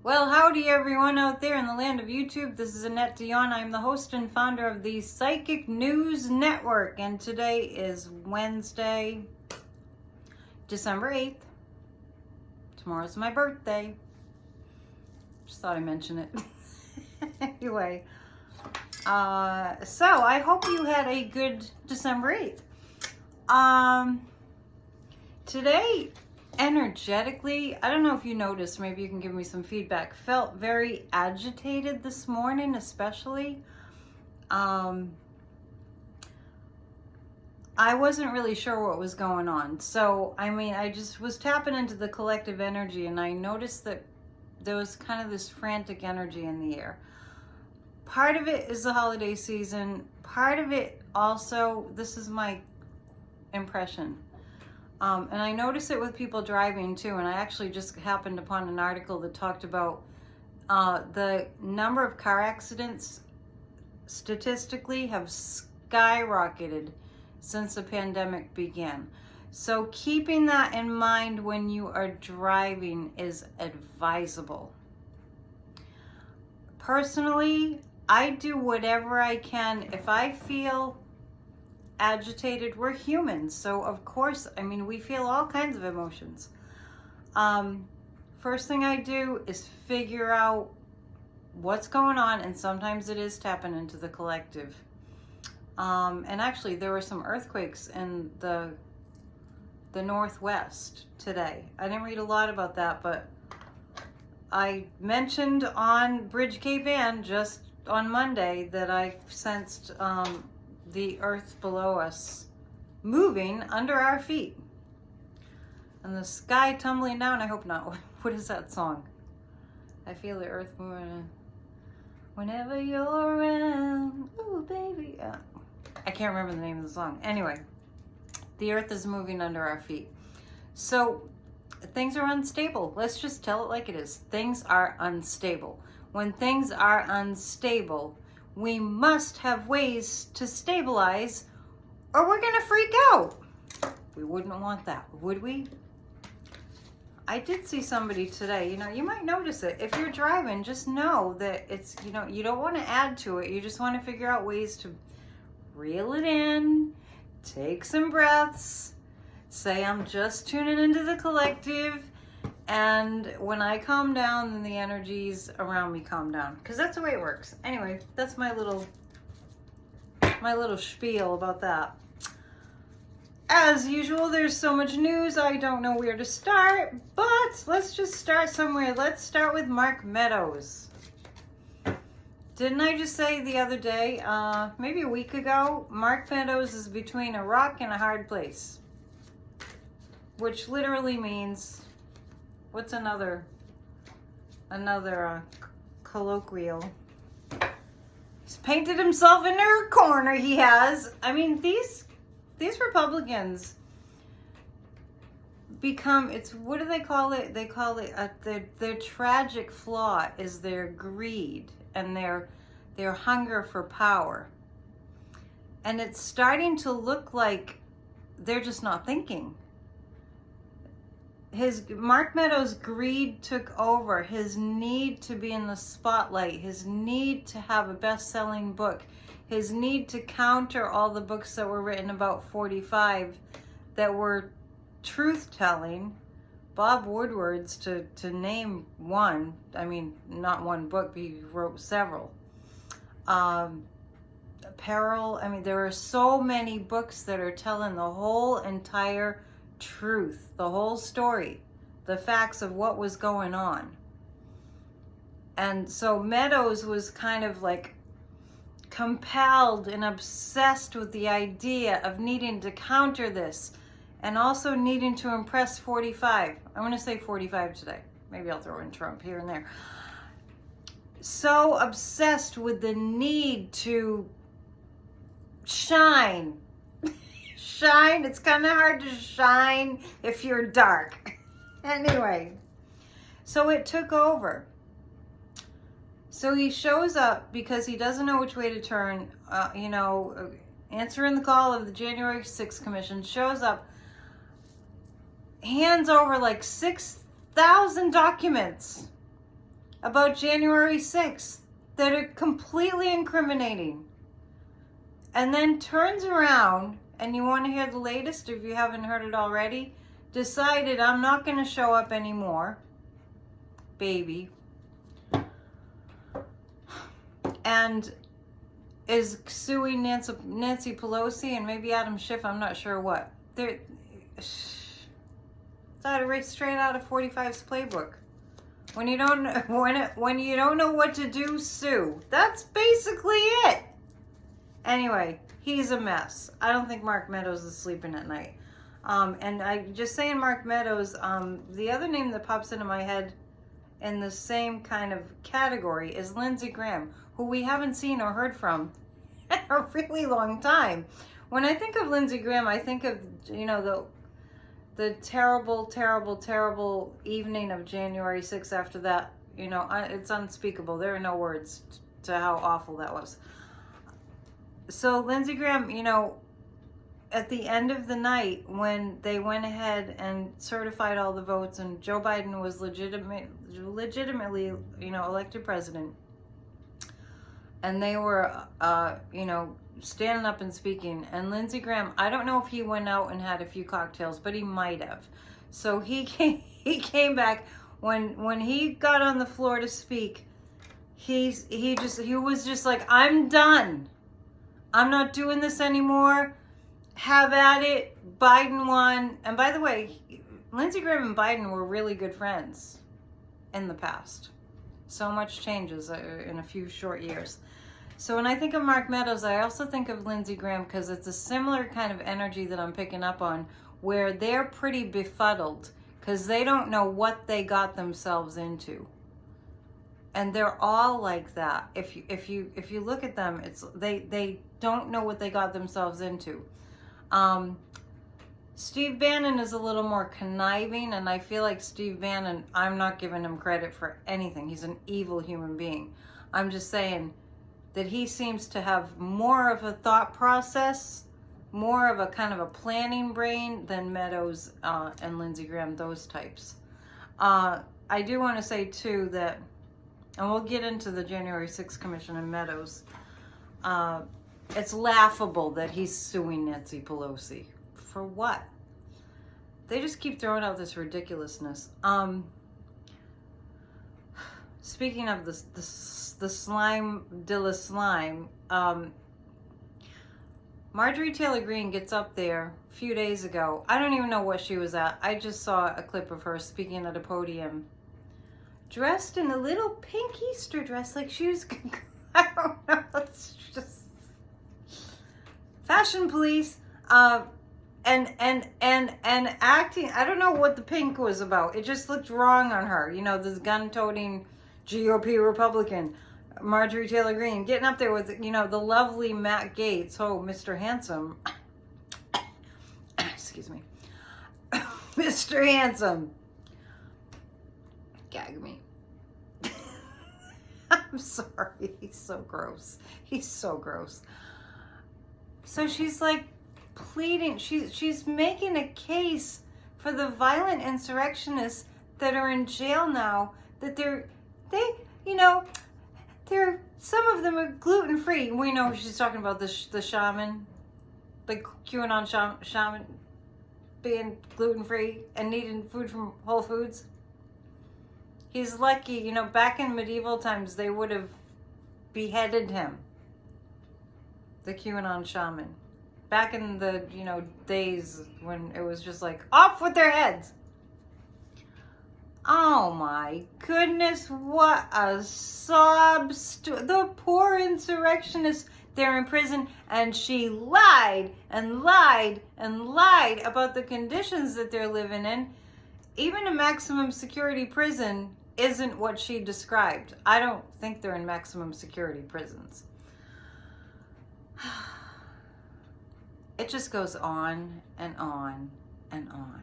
Well, howdy everyone out there in the land of YouTube. This is Annette Dion. I'm the host and founder of the Psychic News Network, and today is Wednesday, December 8th. Tomorrow's my birthday. Just thought I'd mention it. Anyway, so I hope you had a good December 8th. Today, energetically, I don't know if you noticed, maybe you can give me some feedback, felt very agitated this morning, especially. I wasn't really sure what was going on. So, I just was tapping into the collective energy, and I noticed that there was kind of this frantic energy in the air. Part of it is the holiday season. Part of it also, this is my impression. And I notice it with people driving too, and I actually just happened upon an article that talked about the number of car accidents statistically have skyrocketed since the pandemic began. So keeping that in mind when you are driving is advisable. Personally, I do whatever I can. If I feel agitated, we're humans, so of course, we feel all kinds of emotions. First thing I do is figure out what's going on, and sometimes it is tapping into the collective. And actually, there were some earthquakes in the Northwest today. I didn't read a lot about that, but I mentioned on Bridge Cape Ann just on Monday that I sensed the earth below us moving under our feet, and the sky tumbling down. I hope not. What is that song? I feel the earth moving whenever you're around. Ooh, baby. I can't remember the name of the song. Anyway, the earth is moving under our feet. So things are unstable. Let's just tell it like it is. Things are unstable. When things are unstable, we must have ways to stabilize, or we're gonna freak out. We wouldn't want that, would we? I did see somebody today, you might notice it. If you're driving, just know that it's, you don't want to add to it. You just want to figure out ways to reel it in, take some breaths, say, I'm just tuning into the collective. And when I calm down, then the energies around me calm down, because that's the way it works. Anyway, that's my little spiel about that. As usual, there's so much news, I don't know where to start, but let's just start somewhere. Let's start with Mark Meadows. Didn't I just say the other day, maybe a week ago, Mark Meadows is between a rock and a hard place, which literally means, what's another colloquial? He's painted himself into a corner, he has. These Republicans become, what do they call it? They call it, their tragic flaw is their greed and their hunger for power. And it's starting to look like they're just not thinking. Mark Meadows' greed took over, his need to be in the spotlight, his need to have a best-selling book, his need to counter all the books that were written about 45 that were truth-telling. Bob Woodward's, to name one, not one book, but he wrote several. Peril, there are so many books that are telling the whole entire truth, the whole story, the facts of what was going on. And so Meadows was kind of like compelled and obsessed with the idea of needing to counter this and also needing to impress 45. I'm going to say 45 today. Maybe I'll throw in Trump here and there. So obsessed with the need to shine. Shine. It's kind of hard to shine if you're dark. Anyway, so it took over. So he shows up because he doesn't know which way to turn, answering the call of the January 6th Commission, shows up, hands over like 6,000 documents. about January 6th that are completely incriminating, and then turns around, and you want to hear the latest if you haven't heard it already, decided I'm not going to show up anymore, baby, and is suing Nancy Pelosi and maybe Adam Schiff, I'm not sure what. It's straight out of 45's playbook. When you don't know what to do, sue. That's basically it. Anyway, he's a mess. I don't think Mark Meadows is sleeping at night. And I just saying Mark Meadows, the other name that pops into my head in the same kind of category is Lindsey Graham, who we haven't seen or heard from in a really long time. When I think of Lindsey Graham, I think of, the terrible, terrible, terrible evening of January 6th after that. It's unspeakable. There are no words to how awful that was. So Lindsey Graham, at the end of the night when they went ahead and certified all the votes and Joe Biden was legitimately, elected president, and they were, standing up and speaking, and Lindsey Graham, I don't know if he went out and had a few cocktails, but he might have. So he came back when he got on the floor to speak. He was just like, I'm done. I'm not doing this anymore. Have at it. Biden won. And by the way, Lindsey Graham and Biden were really good friends in the past. So much changes in a few short years. So when I think of Mark Meadows, I also think of Lindsey Graham because it's a similar kind of energy that I'm picking up on, where they're pretty befuddled because they don't know what they got themselves into. And they're all like that. If you look at them, they don't know what they got themselves into. Steve Bannon is a little more conniving, and I feel like Steve Bannon, I'm not giving him credit for anything. He's an evil human being. I'm just saying that he seems to have more of a thought process, more of a kind of a planning brain than Meadows and Lindsey Graham, those types. I do want to say too that, and we'll get into the January 6th Commission and Meadows, it's laughable that he's suing Nancy Pelosi. For what? They just keep throwing out this ridiculousness. Speaking of the slime de la slime, Marjorie Taylor Greene gets up there a few days ago. I don't even know what she was at. I just saw a clip of her speaking at a podium, dressed in a little pink Easter dress, like she was, I don't know, it's just fashion police, and acting. I don't know what the pink was about. It just looked wrong on her. This gun-toting GOP Republican, Marjorie Taylor Greene, getting up there with, the lovely Matt Gaetz. Oh, Mr. Handsome. Excuse me. Mr. Handsome. Gag me. I'm sorry. He's so gross. He's so gross. So she's like pleading, she's making a case for the violent insurrectionists that are in jail now, that they're some of them are gluten-free. We know she's talking about the shaman, the QAnon shaman being gluten-free and needing food from Whole Foods. He's lucky, back in medieval times, they would have beheaded him. The QAnon shaman. Back in the, days when it was just like, off with their heads. Oh my goodness, what a sob story. The poor insurrectionists, they're in prison, and she lied and lied and lied about the conditions that they're living in. Even a maximum security prison isn't what she described. I don't think they're in maximum security prisons. It just goes on and on and on.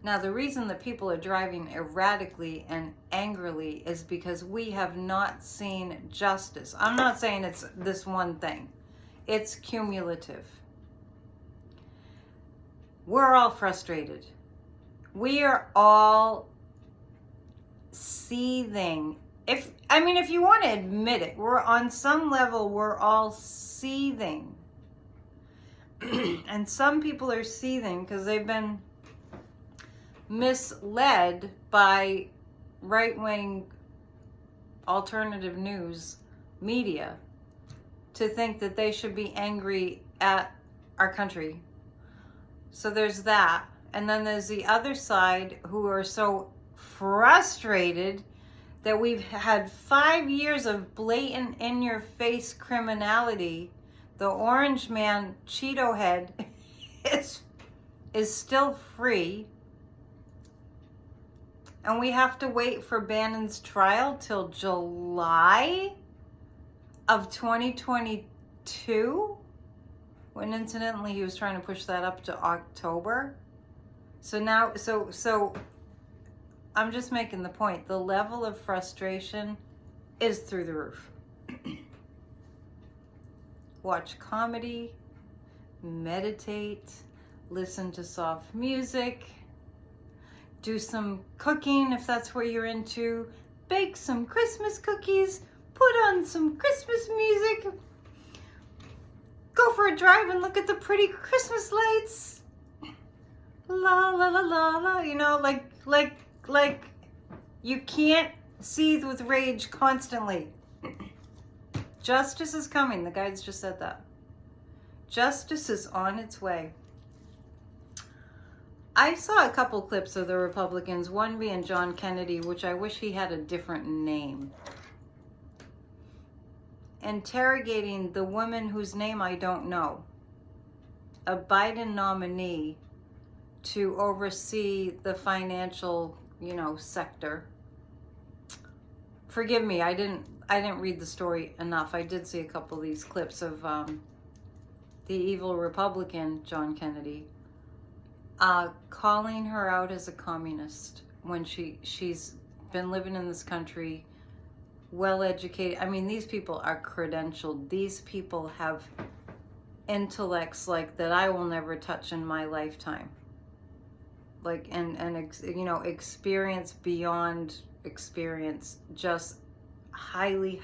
Now, the reason that people are driving erratically and angrily is because we have not seen justice. I'm not saying it's this one thing. It's cumulative. We're all frustrated. We are all seething. If you want to admit it, we're on some level, we're all seething. And some people are seething because they've been misled by right-wing alternative news media to think that they should be angry at our country. So there's that. And then there's the other side who are so frustrated that we've had 5 years of blatant in-your-face criminality. The orange man, Cheeto head, is still free. And we have to wait for Bannon's trial till July of 2022, when incidentally he was trying to push that up to October. So now, so I'm just making the point. The level of frustration is through the roof. Watch comedy, meditate, listen to soft music, do some cooking if that's what you're into, bake some Christmas cookies, put on some Christmas music, go for a drive and look at the pretty Christmas lights. La la la la la, you know, like you can't seethe with rage constantly. Justice is coming. The guides just said that. Justice is on its way. I saw a couple clips of the Republicans, one being John Kennedy, which I wish he had a different name, interrogating the woman whose name I don't know, a Biden nominee to oversee the financial, sector. Forgive me, I didn't read the story enough. I did see a couple of these clips of the evil Republican John Kennedy calling her out as a communist when she's been living in this country, well educated. I mean, these people are credentialed. These people have intellects like that I will never touch in my lifetime. Like and experience beyond experience, just highly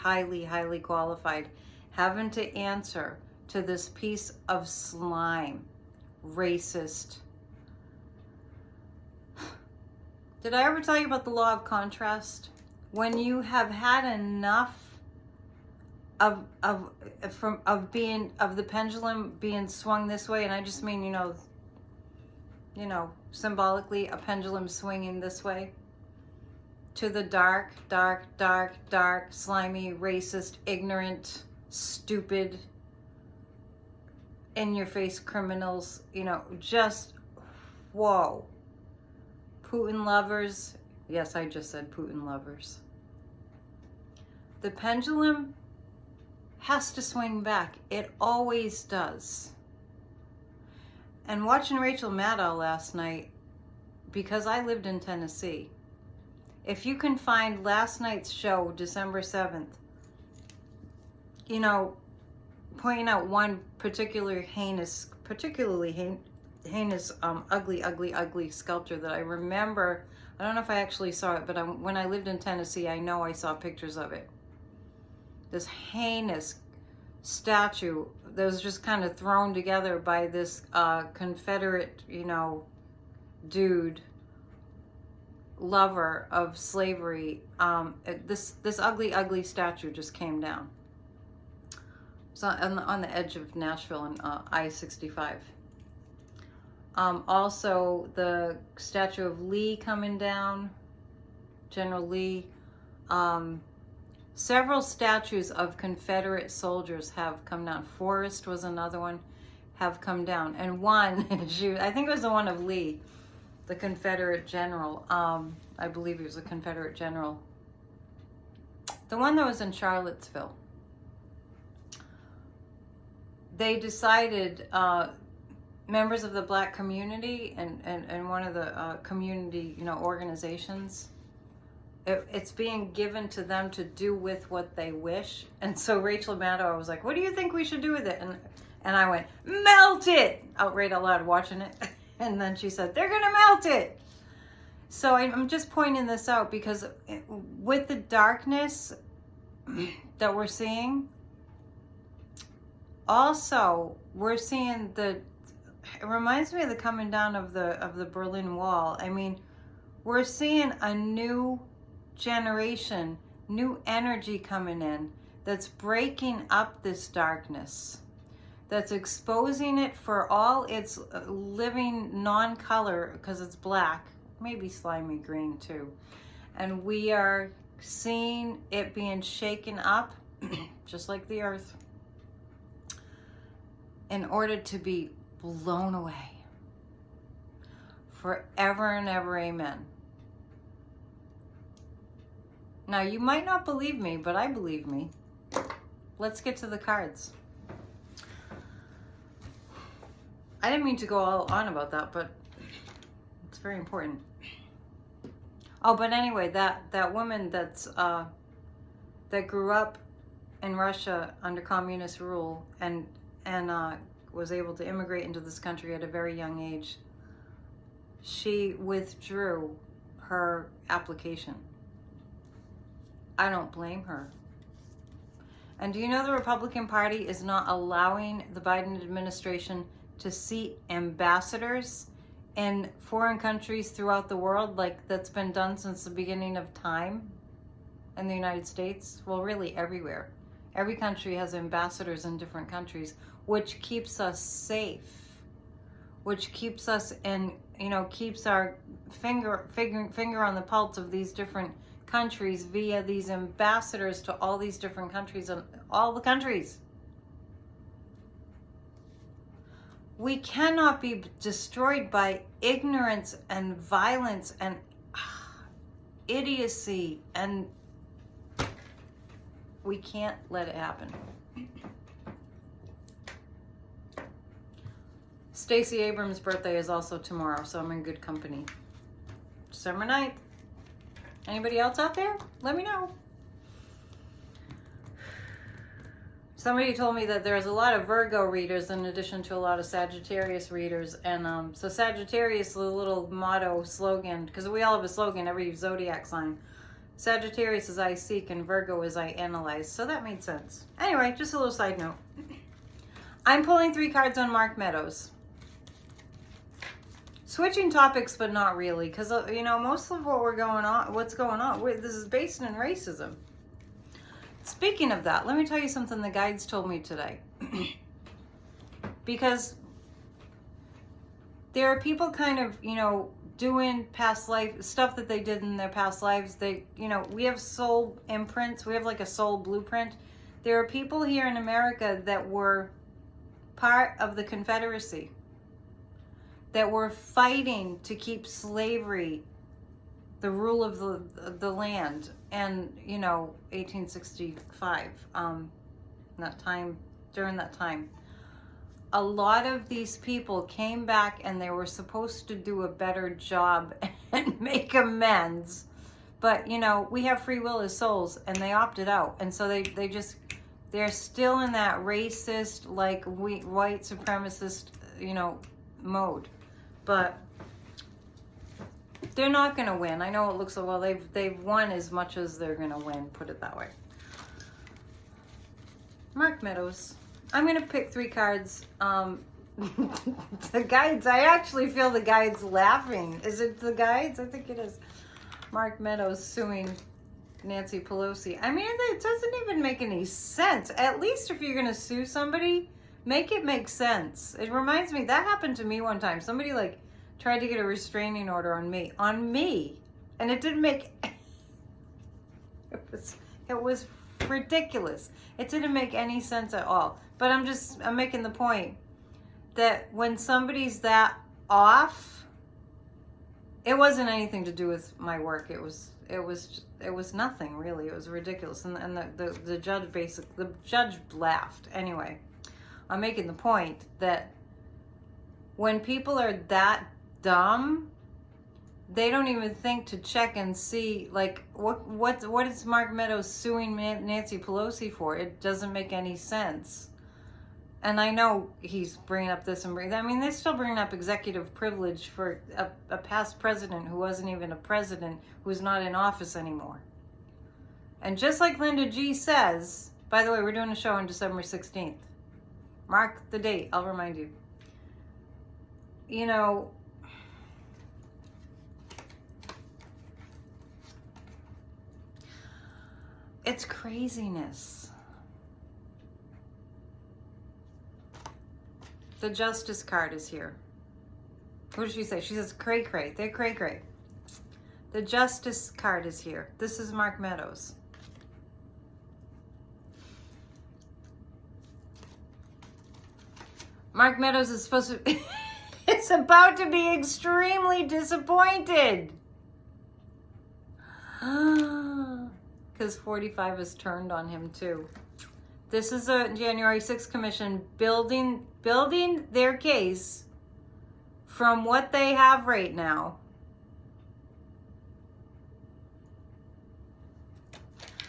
qualified, having to answer to this piece of slime, racist. Did I ever tell you about the law of contrast? When you have had enough of the pendulum being swung this way, and I just mean symbolically a pendulum swinging this way to the dark, slimy, racist, ignorant, stupid, in-your-face criminals, just whoa. Putin lovers. Yes, I just said Putin lovers. The pendulum has to swing back. It always does. And watching Rachel Maddow last night, because I lived in Tennessee, if you can find last night's show, December 7th, pointing out one particularly heinous, ugly sculpture that I remember. I don't know if I actually saw it, but when I lived in Tennessee, I know I saw pictures of it. This heinous statue that was just kind of thrown together by this confederate, dude, lover of slavery. This ugly statue just came down. It's on the edge of Nashville and I-65. Also, the statue of Lee coming down, General Lee. Several statues of Confederate soldiers have come down. Forrest was another one, have come down. And one, I think it was the one of Lee, the Confederate general. I believe he was a Confederate general. The one that was in Charlottesville. They decided, members of the black community and one of the community, organizations, it's being given to them to do with what they wish. And so Rachel Maddow was like, what do you think we should do with it? And I went, melt it! Out right out loud watching it. And then she said, they're going to melt it. So I'm just pointing this out because with the darkness that we're seeing, also we're seeing it reminds me of the coming down of the Berlin Wall. I mean, we're seeing a new generation, new energy coming in that's breaking up this darkness, that's exposing it for all its living non-color, because it's black, maybe slimy green too. And we are seeing it being shaken up, just like the earth, in order to be blown away forever and ever. Amen. Now, you might not believe me, but I believe me. Let's get to the cards. I didn't mean to go all on about that, but it's very important. Oh, but anyway, that woman that grew up in Russia under communist rule and was able to immigrate into this country at a very young age, she withdrew her application. I don't blame her. And do you know the Republican Party is not allowing the Biden administration to seat ambassadors in foreign countries throughout the world, like that's been done since the beginning of time in the United States? Well, really everywhere. Every country has ambassadors in different countries, which keeps us safe, which keeps us in, keeps our finger on the pulse of these different countries via these ambassadors to all these different countries and all the countries. We cannot be destroyed by ignorance and violence and idiocy, and we can't let it happen. Stacey Abrams' birthday is also tomorrow, so I'm in good company. December 9th. Anybody else out there? Let me know. Somebody told me that there's a lot of Virgo readers in addition to a lot of Sagittarius readers. And so Sagittarius, the little motto slogan, because we all have a slogan, every zodiac sign. Sagittarius is I seek and Virgo is I analyze. So that made sense. Anyway, just a little side note. I'm pulling 3 cards on Mark Meadows. Switching topics, but not really, because most of what's going on, this is based in racism. Speaking of that, let me tell you something the guides told me today. Because there are people kind of, doing past life stuff that they did in their past lives. We have soul imprints. We have like a soul blueprint. There are people here in America that were part of the Confederacy, that were fighting to keep slavery, the rule of the land, and 1865, during that time, a lot of these people came back and they were supposed to do a better job and make amends, but we have free will as souls, and they opted out, and so they're still in that racist, like white supremacist mode. But they're not going to win. I know it looks like, well, they've won as much as they're going to win, put it that way. Mark Meadows. I'm going to pick 3 cards. The guides, I actually feel the guides laughing. Is it the guides? I think it is. Mark Meadows suing Nancy Pelosi. I mean, it doesn't even make any sense. At least if you're going to sue somebody, make it make sense. It reminds me, that happened to me one time. Somebody tried to get a restraining order on me, and it didn't make, it was ridiculous. It didn't make any sense at all. But I'm making the point that when somebody's that off, it wasn't anything to do with my work. It was nothing really. It was ridiculous, and the judge laughed. Anyway, I'm making the point that when people are that dumb, they don't even think to check and see, what is Mark Meadows suing Nancy Pelosi for? It doesn't make any sense. And I know he's bringing up this and bringing, I mean, they're still bringing up executive privilege for a past president who wasn't even a president, who's not in office anymore. And just like Linda G says, by the way, we're doing a show on December 16th. Mark the date, I'll remind you. You know, it's craziness. The justice card is here. What did she say? She says cray cray. They're cray cray. The justice card is here. This is Mark Meadows. Mark Meadows is supposed to it's about to be extremely disappointed. Because 45 has turned on him too. This is a January 6th commission building their case from what they have right now.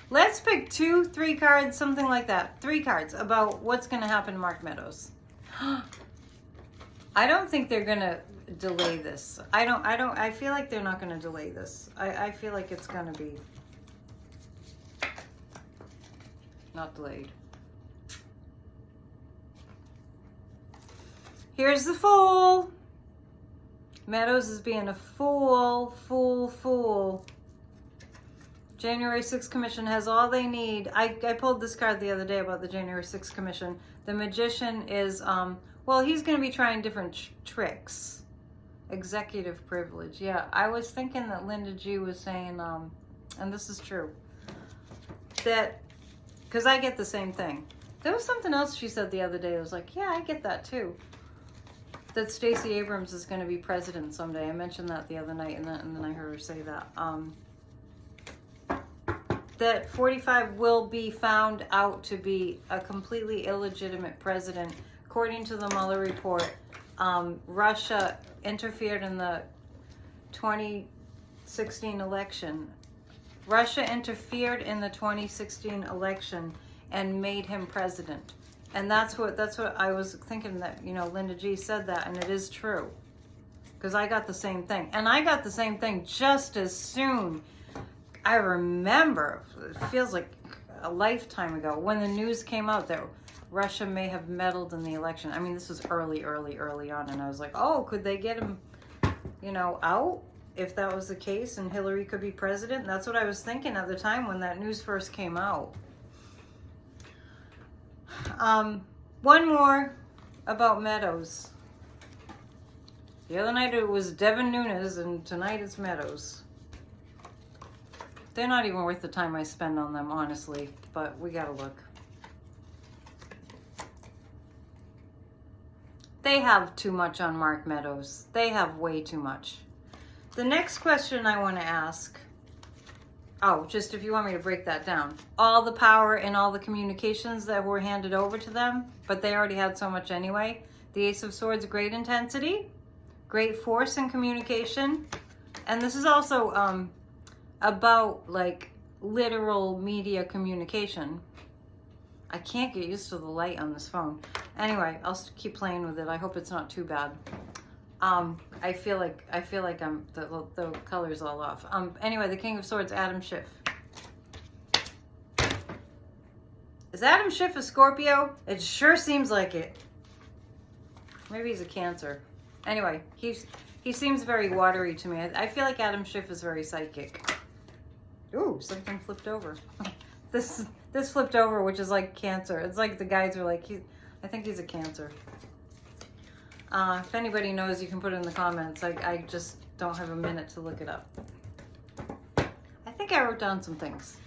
Let's pick 2, 3 cards, something like that. 3 cards about what's going to happen to Mark Meadows. I don't think they're going to delay this. I feel like they're not going to delay this. I feel like it's going to be not delayed. Here's the Fool. Meadows is being a fool. January 6th Commission has all they need. I pulled this card the other day about the January 6th Commission. The Magician is, well, he's going to be trying different tricks. Executive privilege. Yeah, I was thinking that Linda G was saying, and this is true, that, because I get the same thing. There was something else she said the other day. I was like, yeah, I get that too. That Stacey Abrams is going to be president someday. I mentioned that the other night, and then I heard her say that. That 45 will be found out to be a completely illegitimate president. According to the Mueller report, Russia interfered in the 2016 election. Russia interfered in the 2016 election and made him president. And that's what I was thinking, that, you know, Linda G said that, and it is true. Because I got the same thing. And I got the same thing just as soon. I remember, it feels like a lifetime ago, when the news came out that Russia may have meddled in the election. I mean, this was early on, and I was like, oh, could they get him, you know, out if that was the case, and Hillary could be president? That's what I was thinking at the time when that news first came out. One more about Meadows. The other night it was Devin Nunes, and tonight it's Meadows. They're not even worth the time I spend on them, honestly, but we gotta look. They have too much on Mark Meadows. They have way too much. The next question I want to ask, oh, just if you want me to break that down. All the power and all the communications that were handed over to them, but they already had so much anyway. The Ace of Swords, great intensity, great force and communication. And this is also about, like, literal media communication. I can't get used to the light on this phone. Anyway, I'll keep playing with it. I hope it's not too bad. I feel like I'm the color's all off. Anyway, the King of Swords, Adam Schiff. Is Adam Schiff a Scorpio? It sure seems like it. Maybe he's a Cancer. Anyway, he seems very watery to me. I feel like Adam Schiff is very psychic. Ooh, something flipped over. This flipped over, which is like Cancer. It's like the guys are like, I think he's a Cancer. If anybody knows, you can put it in the comments. I just don't have a minute to look it up. I think I wrote down some things.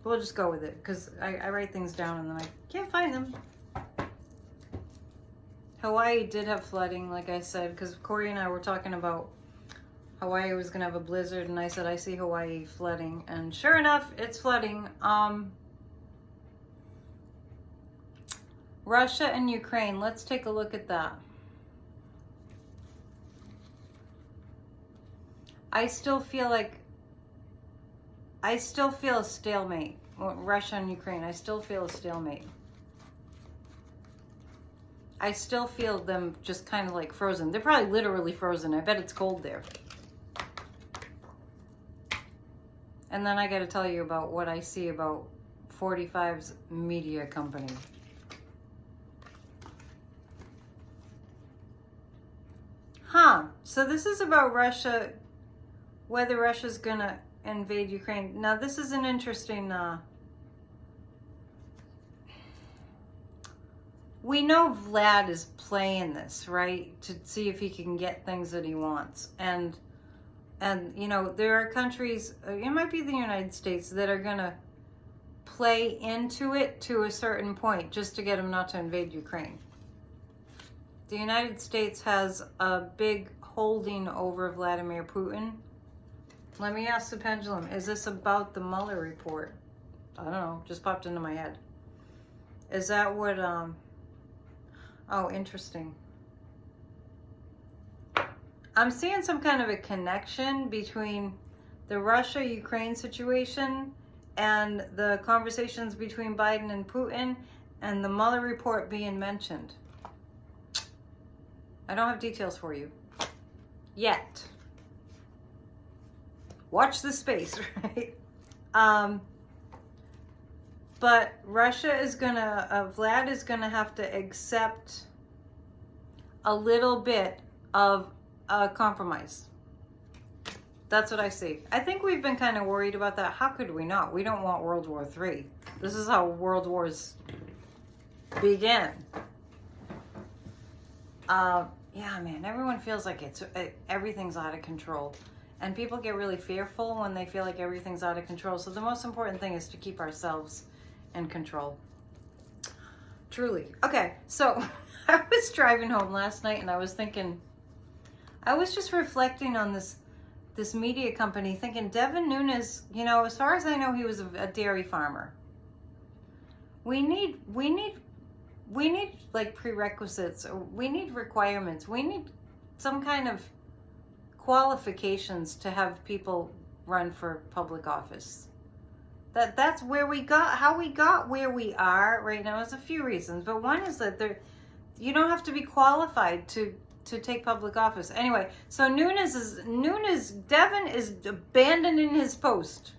We'll just go with it, because I write things down and then I can't find them. Hawaii did have flooding, like I said, because Corey and I were talking about Hawaii was going to have a blizzard, and I said, I see Hawaii flooding, and sure enough, it's flooding. Russia and Ukraine, let's take a look at that. I still feel like I still feel a stalemate. Russia and Ukraine, I still feel a stalemate. I still feel them just kind of like frozen. They're probably literally frozen. I bet it's cold there. And then I got to tell you about what I see about 45's media company. So this is about Russia, whether Russia's going to invade Ukraine. Now, this is an interesting... we know Vlad is playing this, right? To see if he can get things that he wants. And you know, there are countries, it might be the United States, that are going to play into it to a certain point just to get him not to invade Ukraine. The United States has a big holding over Vladimir Putin. Let me ask the pendulum, is this about the Mueller report? I don't know, just popped into my head. Is that what, oh, interesting. I'm seeing some kind of a connection between the Russia-Ukraine situation and the conversations between Biden and Putin and the Mueller report being mentioned. I don't have details for you yet. Watch the space, right? But Russia is gonna, Vlad is gonna have to accept a little bit of a compromise. That's what I see. I think we've been kind of worried about that. How could we not? We don't want World War III. This is how world wars begin. Yeah, man, everyone feels like everything's out of control. And people get really fearful when they feel like everything's out of control. So the most important thing is to keep ourselves in control. Truly. Okay, so I was driving home last night and I was thinking, I was just reflecting on this media company, thinking Devin Nunes, you know, as far as I know, he was a dairy farmer. We need like prerequisites, or we need requirements. We need some kind of qualifications to have people run for public office. That's where we got, how we got where we are right now. There's a few reasons, but one is that you don't have to be qualified to take public office. Anyway, so Devin is abandoning his post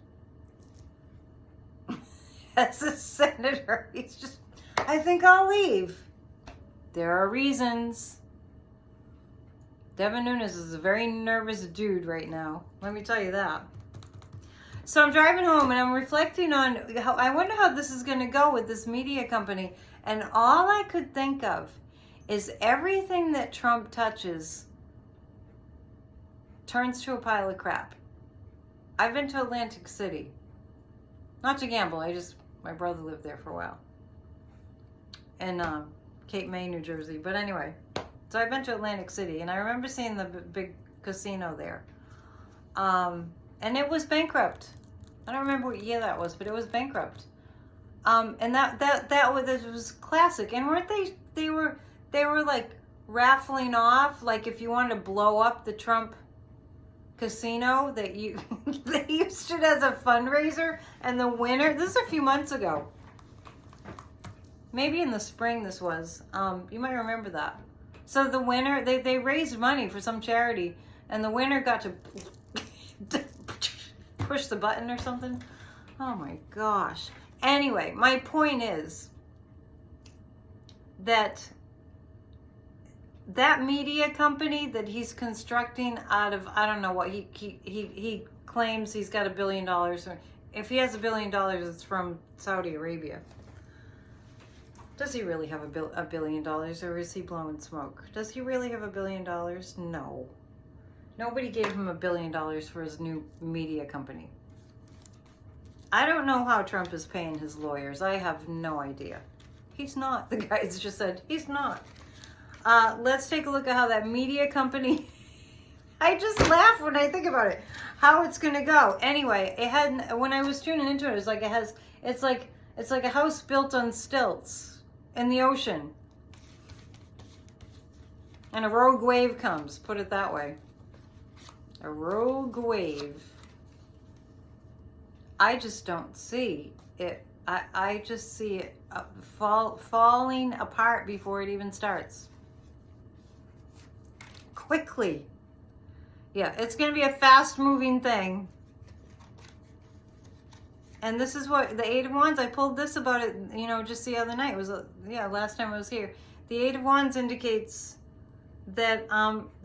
as a senator. He's just, I think I'll leave. There are reasons. Devin Nunes is a very nervous dude right now. Let me tell you that. So I'm driving home and I'm reflecting on how, I wonder how this is going to go with this media company. And all I could think of is everything that Trump touches turns to a pile of crap. I've been to Atlantic City. Not to gamble, my brother lived there for a while. In Cape May, New Jersey. But anyway, so I've been to Atlantic City and I remember seeing the big casino there. And it was bankrupt. I don't remember what year that was, but it was bankrupt. And that was classic. And weren't they were like raffling off, like if you wanted to blow up the Trump casino, that they used it as a fundraiser, and the winner, this is a few months ago. Maybe in the spring this was. You might remember that. So the winner, they raised money for some charity, and the winner got to push the button or something. Oh my gosh. Anyway, my point is that media company that he's constructing out of, I don't know what, he claims he's got $1 billion. If he has $1 billion, it's from Saudi Arabia. Does he really have $1 billion, or is he blowing smoke? Does he really have $1 billion? No. Nobody gave him $1 billion for his new media company. I don't know how Trump is paying his lawyers. I have no idea. He's not. The guys just said he's not. Let's take a look at how that media company, I just laugh when I think about it, how it's going to go. Anyway, it had, when I was tuning into it, it was like it's like a house built on stilts in the ocean. And a rogue wave comes, put it that way. A rogue wave. I just don't see it. I just see it falling apart before it even starts. Quickly. Yeah, it's going to be a fast-moving thing. And this is what the Eight of Wands, I pulled this about it, you know, just the other night. It was, last time I was here. The Eight of Wands indicates that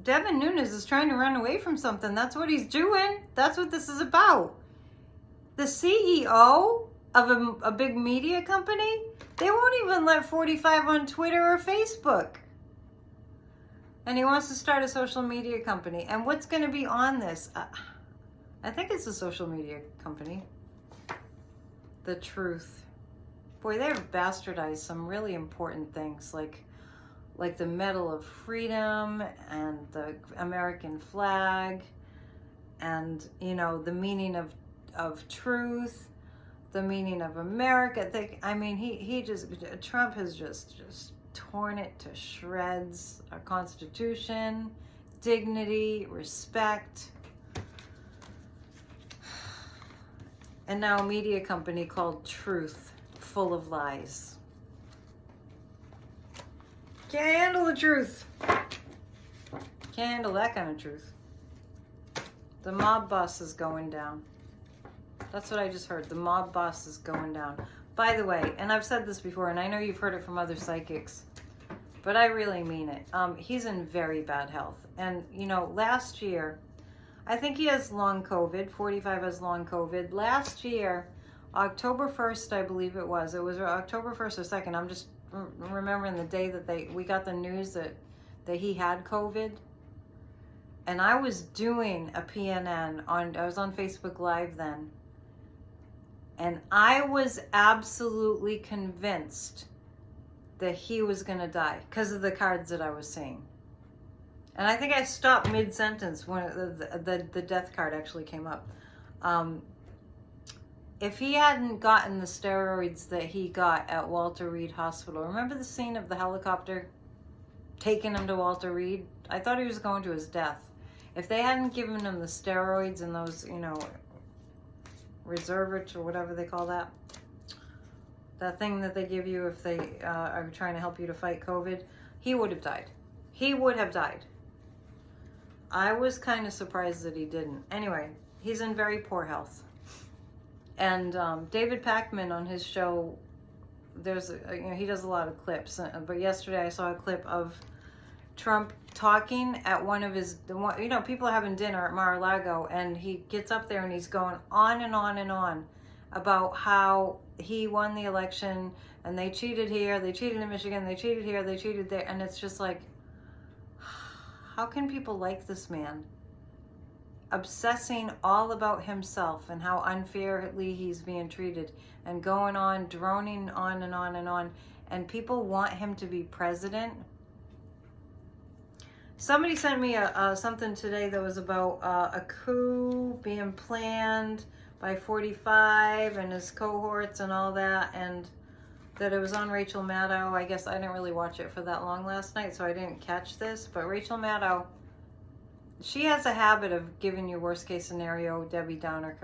Devin Nunes is trying to run away from something. That's what he's doing. That's what this is about. The CEO of a big media company, they won't even let 45 on Twitter or Facebook. And he wants to start a social media company. And what's going to be on this? I think it's a social media company. The Truth. Boy, they've bastardized some really important things, like the Medal of Freedom and the American flag, and, you know, the meaning of truth, the meaning of America. I mean, Trump has just torn it to shreds. Our Constitution, dignity, respect. And now a media company called Truth, full of lies. Can't handle the truth. Can't handle that kind of truth. The mob boss is going down. That's what I just heard. The mob boss is going down. By the way, and I've said this before, and I know you've heard it from other psychics, but I really mean it. He's in very bad health. And, you know, last year, I think he has long COVID. 45 has long COVID. Last year, October 1st, I believe it was. It was October 1st or 2nd. I'm just remembering the day that we got the news that he had COVID. And I was doing a PNN I was on Facebook Live then. And I was absolutely convinced that he was going to die because of the cards that I was seeing. And I think I stopped mid-sentence when the death card actually came up. If he hadn't gotten the steroids that he got at Walter Reed Hospital, remember the scene of the helicopter taking him to Walter Reed? I thought he was going to his death. If they hadn't given him the steroids and those, you know, Reservich or whatever they call that thing that they give you if they are trying to help you to fight COVID, he would have died. He would have died. I was kind of surprised that he didn't. Anyway, he's in very poor health. And David Pakman on his show, he does a lot of clips. But yesterday I saw a clip of Trump talking at one of his, people are having dinner at Mar-a-Lago, and he gets up there and he's going on and on and on about how he won the election and they cheated here, they cheated in Michigan, they cheated here, they cheated there. And it's just like, how can people like this man? Obsessing all about himself and how unfairly he's being treated and going on, droning on and on and on. And people want him to be president. Somebody sent me something today that was about a coup being planned by 45 and his cohorts and all that, and that it was on Rachel Maddow. I guess I didn't really watch it for that long last night, so I didn't catch this. But Rachel Maddow, she has a habit of giving you worst case scenario, Debbie Downer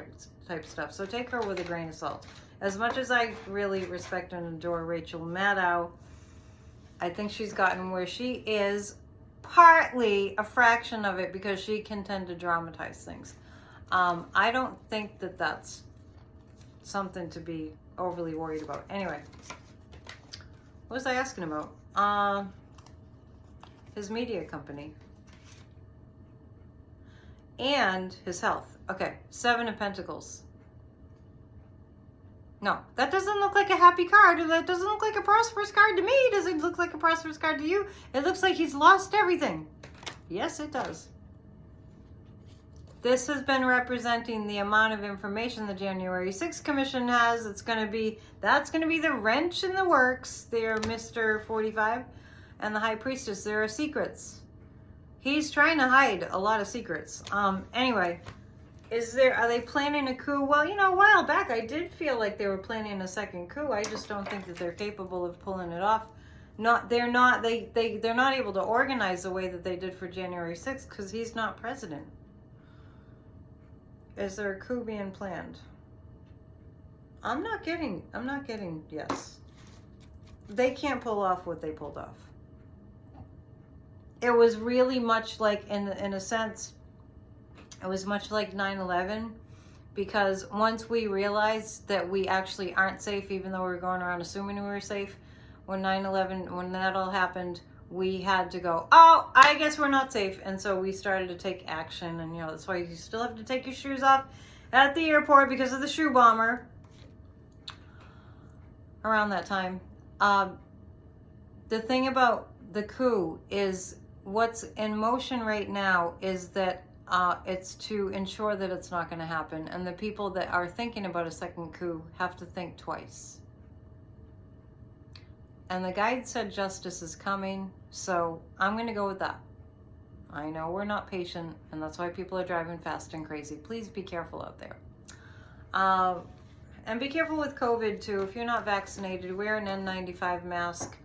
type stuff. So take her with a grain of salt. As much as I really respect and adore Rachel Maddow, I think she's gotten where she is, partly a fraction of it because she can tend to dramatize things. I don't think that that's something to be overly worried about. Anyway, what was I asking about? His media company. And his health. Okay, 7 of Pentacles. No, that doesn't look like a happy card. That doesn't look like a prosperous card to me. Does it look like a prosperous card to you? It looks like he's lost everything. Yes, it does. This has been representing the amount of information the January 6th Commission has. That's going to be the wrench in the works there, Mr. 45 and the High Priestess. There are secrets. He's trying to hide a lot of secrets. Anyway, are they planning a coup? Well, a while back I did feel like they were planning a second coup. I just don't think that they're capable of pulling it off. They're not able to organize the way that they did for January 6th because he's not president. Is there a coup being planned? I'm not getting yes. They can't pull off what they pulled off. It was really much like, in a sense, it was much like 9/11, because once we realized that we actually aren't safe, even though we were going around assuming we were safe, when 9/11, when that all happened, we had to go, oh, I guess we're not safe. And so we started to take action. And, that's why you still have to take your shoes off at the airport because of the shoe bomber around that time. The thing about the coup is, what's in motion right now is that it's to ensure that it's not going to happen. And the people that are thinking about a second coup have to think twice. And the guide said justice is coming, so I'm going to go with that. I know we're not patient, and that's why people are driving fast and crazy. Please be careful out there. And be careful with COVID, too. If you're not vaccinated, wear an N95 mask.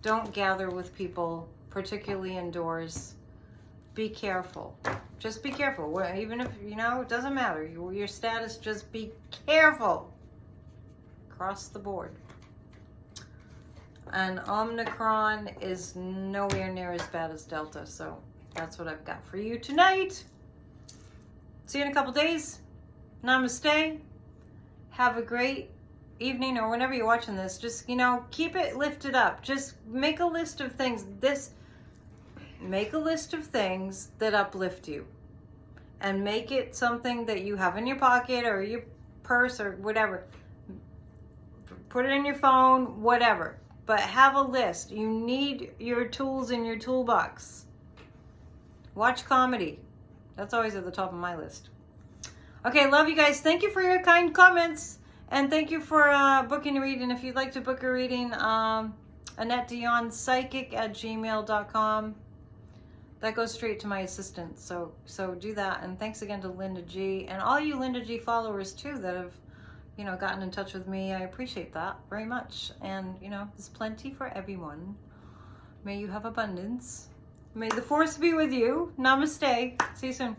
Don't gather with people, particularly indoors. Be careful. Just be careful. Even if, it doesn't matter. Your status, just be careful. Across the board. And Omicron is nowhere near as bad as Delta, so that's what I've got for you tonight. See you in a couple days. Namaste. Have a great evening, or whenever you're watching this. Just, keep it lifted up. Just make a list of things. Make a list of things that uplift you. And make it something that you have in your pocket or your purse or whatever. Put it in your phone, whatever. But have a list. You need your tools in your toolbox. Watch comedy. That's always at the top of my list. Okay, love you guys. Thank you for your kind comments. And thank you for booking a reading. If you'd like to book a reading, AnnetteDionPsychic@gmail.com. That goes straight to my assistant. So do that. And thanks again to Linda G. And all you Linda G followers, too, that have gotten in touch with me. I appreciate that very much. And, there's plenty for everyone. May you have abundance. May the force be with you. Namaste. See you soon.